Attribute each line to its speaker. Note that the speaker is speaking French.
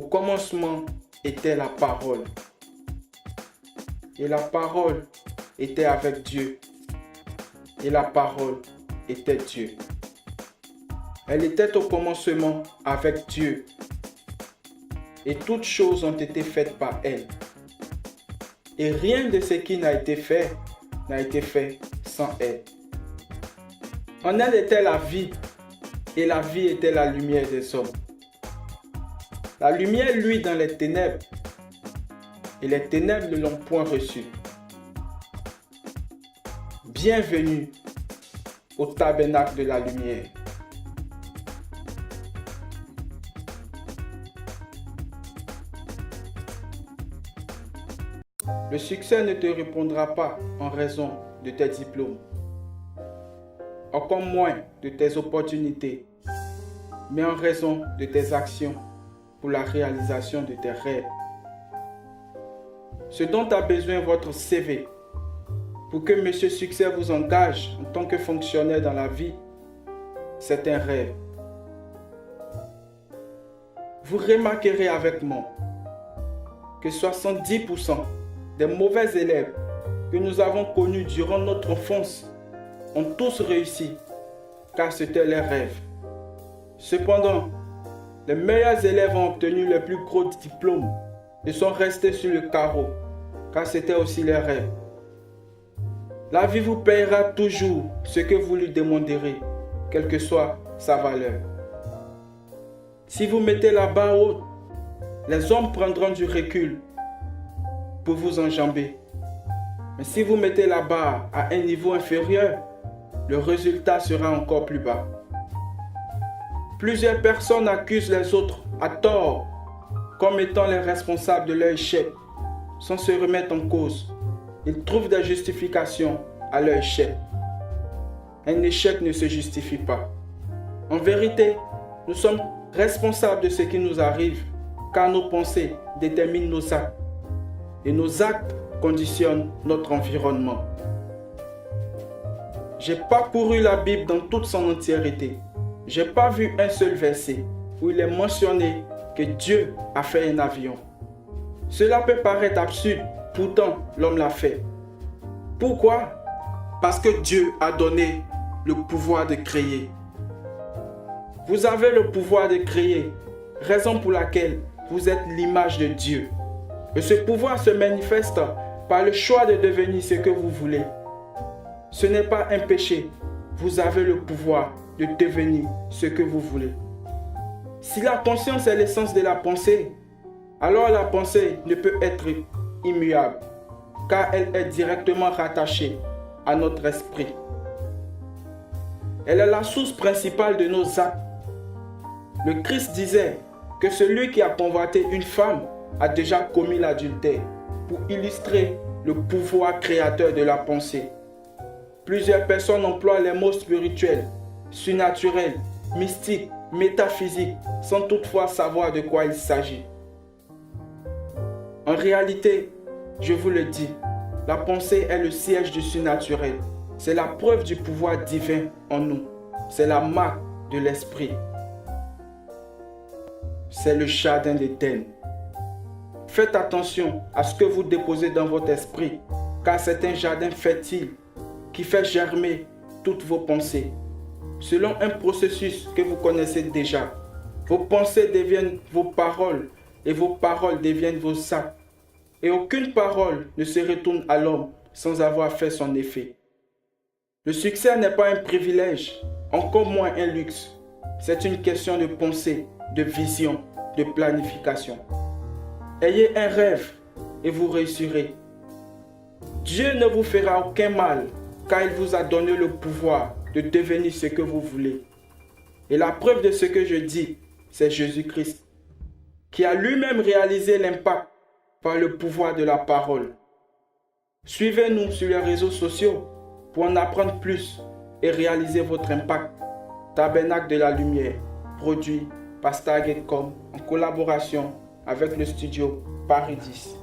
Speaker 1: commencement était la parole. Et la parole était avec Dieu. Et la parole était Dieu. Elle était au commencement avec Dieu. Et toutes choses ont été faites par elle. Et rien de ce qui n'a été fait sans elle. En elle était la vie, et la vie était la lumière des hommes. La lumière luit dans les ténèbres, et les ténèbres ne l'ont point reçue. Bienvenue au tabernacle de la lumière. Le succès ne te répondra pas en raison de tes diplômes, encore moins de tes opportunités, mais en raison de tes actions pour la réalisation de tes rêves. Ce dont a besoin votre CV pour que M. Succès vous engage en tant que fonctionnaire dans la vie, c'est un rêve. Vous remarquerez avec moi que 70% des mauvais élèves que nous avons connus durant notre enfance ont tous réussi, car c'était leur rêve. Cependant, les meilleurs élèves ont obtenu les plus gros diplômes et sont restés sur le carreau, car c'était aussi leur rêve. La vie vous paiera toujours ce que vous lui demanderez, quelle que soit sa valeur. Si vous mettez la barre haute, les hommes prendront du recul pour vous enjamber. Mais si vous mettez la barre à un niveau inférieur, le résultat sera encore plus bas. Plusieurs personnes accusent les autres à tort comme étant les responsables de leur échec, sans se remettre en cause. Ils trouvent des justifications à leur échec. Un échec ne se justifie pas. En vérité, nous sommes responsables de ce qui nous arrive, car nos pensées déterminent nos actes. Et nos actes conditionnent notre environnement. J'ai parcouru la Bible dans toute son entièreté. J'ai pas vu un seul verset où il est mentionné que Dieu a fait un avion. Cela peut paraître absurde, pourtant l'homme l'a fait. Pourquoi? Parce que Dieu a donné le pouvoir de créer. Vous avez le pouvoir de créer, raison pour laquelle vous êtes l'image de Dieu. Et ce pouvoir se manifeste par le choix de devenir ce que vous voulez. Ce n'est pas un péché. Vous avez le pouvoir de devenir ce que vous voulez. Si la conscience est l'essence de la pensée, alors la pensée ne peut être immuable, car elle est directement rattachée à notre esprit. Elle est la source principale de nos actes. Le Christ disait que celui qui a convoité une femme a déjà commis l'adultère, pour illustrer le pouvoir créateur de la pensée. Plusieurs personnes emploient les mots spirituels, surnaturels, mystiques, métaphysiques, sans toutefois savoir de quoi il s'agit. En réalité, je vous le dis, la pensée est le siège du surnaturel. C'est la preuve du pouvoir divin en nous. C'est la marque de l'esprit. C'est le jardin d'Éden. Faites attention à ce que vous déposez dans votre esprit, car c'est un jardin fertile qui fait germer toutes vos pensées. Selon un processus que vous connaissez déjà, vos pensées deviennent vos paroles et vos paroles deviennent vos actes. Et aucune parole ne se retourne à l'homme sans avoir fait son effet. Le succès n'est pas un privilège, encore moins un luxe. C'est une question de pensée, de vision, de planification. Ayez un rêve et vous réussirez. Dieu ne vous fera aucun mal car il vous a donné le pouvoir de devenir ce que vous voulez. Et la preuve de ce que je dis, c'est Jésus-Christ, qui a lui-même réalisé l'impact par le pouvoir de la parole. Suivez-nous sur les réseaux sociaux pour en apprendre plus et réaliser votre impact. Tabernacle de la Lumière, produit par Stargate.com en collaboration avec le studio Paris 10.